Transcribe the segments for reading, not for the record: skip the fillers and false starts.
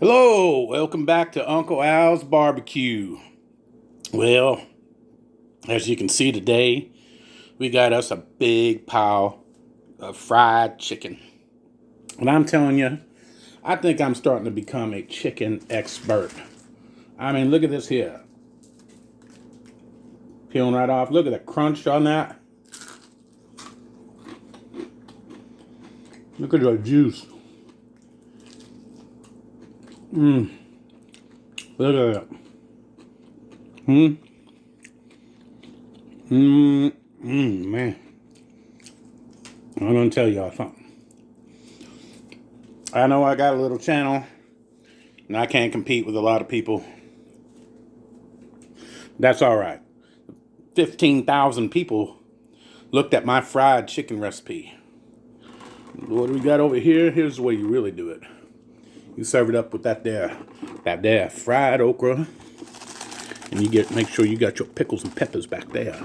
Hello, welcome back to Uncle Al's Barbecue. Well, as you can see today, we got us a big pile of fried chicken. And I'm telling you, I think I'm starting to become a chicken expert. I mean, look at this here. Peeling right off. Look at the crunch on that. Look at the juice. Look at that. Man. I'm gonna tell y'all something. I know I got a little channel, and I can't compete with a lot of people. That's all right. 15,000 people looked at my fried chicken recipe. What do we got over here? Here's the way you really do it. You serve it up with that there fried okra, and you make sure you got your pickles and peppers back there.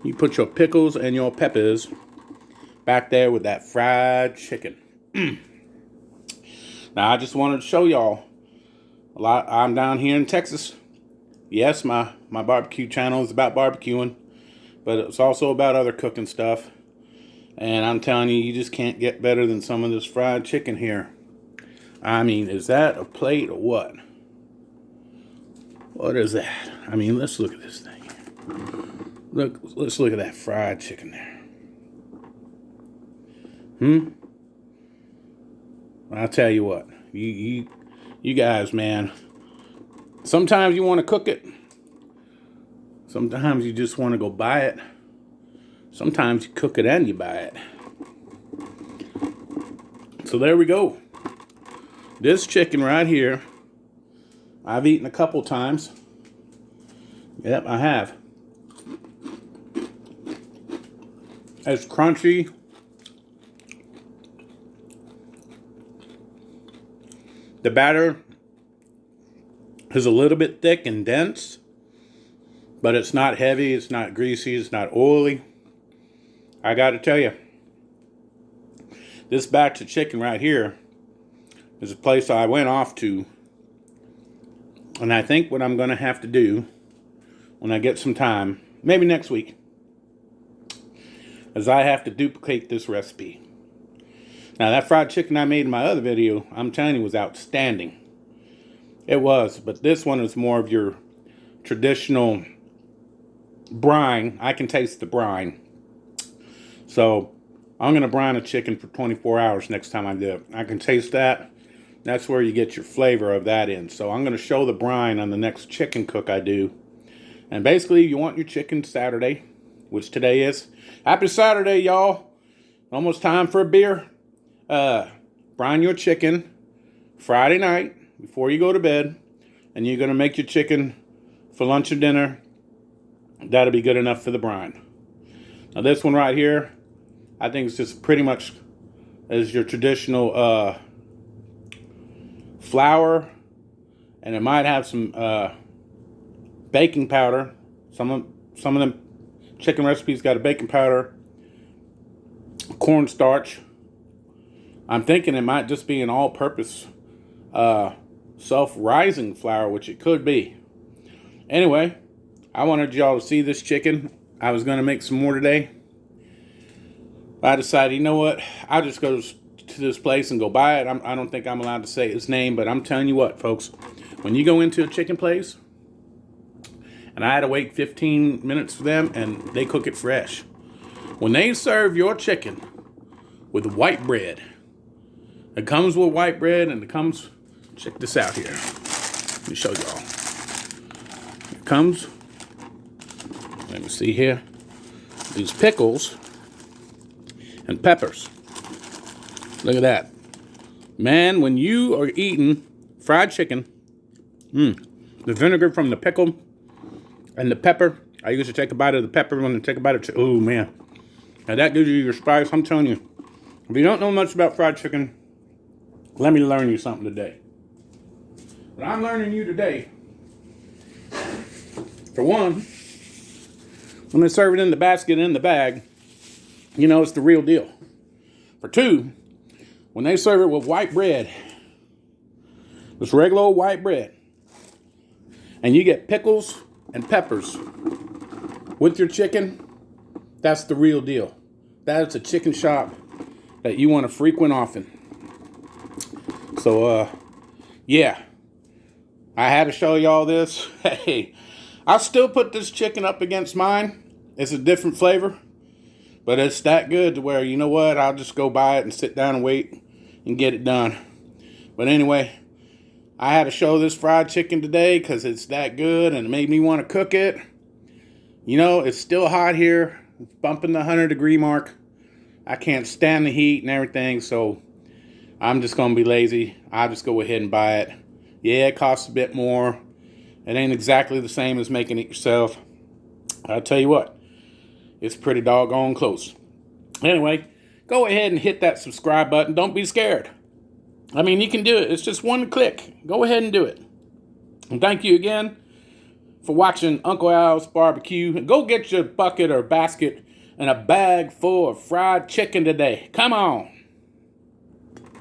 You put your pickles and your peppers back there with that fried chicken. Now I just wanted to show y'all I'm down here in Texas. Yes, my barbecue channel is about barbecuing, but it's also about other cooking stuff. And I'm telling you, you just can't get better than some of this fried chicken here. I mean, is that a plate or what? What is that? I mean, let's look at this thing. Let's look at that fried chicken there. I'll tell you what. You guys, man. Sometimes you want to cook it. Sometimes you just want to go buy it. Sometimes you cook it and you buy it. So there we go. This chicken right here, I've eaten a couple times. Yep, I have. It's crunchy. The batter is a little bit thick and dense, but it's not heavy, it's not greasy, it's not oily. I got to tell you, this batch of chicken right here is a place I went off to, and I think what I'm going to have to do when I get some time, maybe next week, is I have to duplicate this recipe. Now that fried chicken I made in my other video, I'm telling you, was outstanding. It was, but this one is more of your traditional brine. I can taste the brine. So I'm going to brine a chicken for 24 hours next time I do it. I can taste that. That's where you get your flavor of that in. So I'm going to show the brine on the next chicken cook I do. And basically, you want your chicken Saturday, which today is. Happy Saturday, y'all. Almost time for a beer. Brine your chicken Friday night before you go to bed. And you're going to make your chicken for lunch or dinner. That'll be good enough for the brine. Now this one right here, I think it's just pretty much as your traditional flour, and it might have some baking powder. Some of them chicken recipes got a baking powder, cornstarch. I'm thinking it might just be an all-purpose self-rising flour, which it could be. Anyway, I wanted y'all to see this chicken. I was going to make some more today. I decided, you know what? I'll just go to this place and go buy it. I don't think I'm allowed to say its name, but I'm telling you what, folks. When you go into a chicken place, and I had to wait 15 minutes for them, and they cook it fresh. When they serve your chicken with white bread, it comes with white bread, and it comes, check this out here. Let me show y'all. It comes, let me see here, these pickles and peppers. Look at that. Man, when you are eating fried chicken, the vinegar from the pickle and the pepper, I used to take a bite of the pepper when I take a bite of chicken. Oh, man. Now that gives you your spice. I'm telling you, if you don't know much about fried chicken, let me learn you something today. But I'm learning you today. For one, when they serve it in the basket in the bag, you know it's the real deal. For two, when they serve it with white bread, Just regular old white bread. And you get pickles and peppers with your chicken. That's the real deal. That is a chicken shop that you want to frequent often. So, yeah. I had to show y'all this. Hey, I'll still put this chicken up against mine. It's a different flavor. But it's that good to where, you know what, I'll just go buy it and sit down and wait and get it done. But anyway, I had to show this fried chicken today because it's that good and it made me want to cook it. You know, it's still hot here. It's bumping the 100-degree mark. I can't stand the heat and everything, so I'm just going to be lazy. I'll just go ahead and buy it. Yeah, it costs a bit more. It ain't exactly the same as making it yourself. I'll tell you what, it's pretty doggone close. Anyway, go ahead and hit that subscribe button. Don't be scared. I mean, you can do it. It's just one click. Go ahead and do it. And thank you again for watching Uncle Al's Barbecue. Go get your bucket or basket and a bag full of fried chicken today. Come on.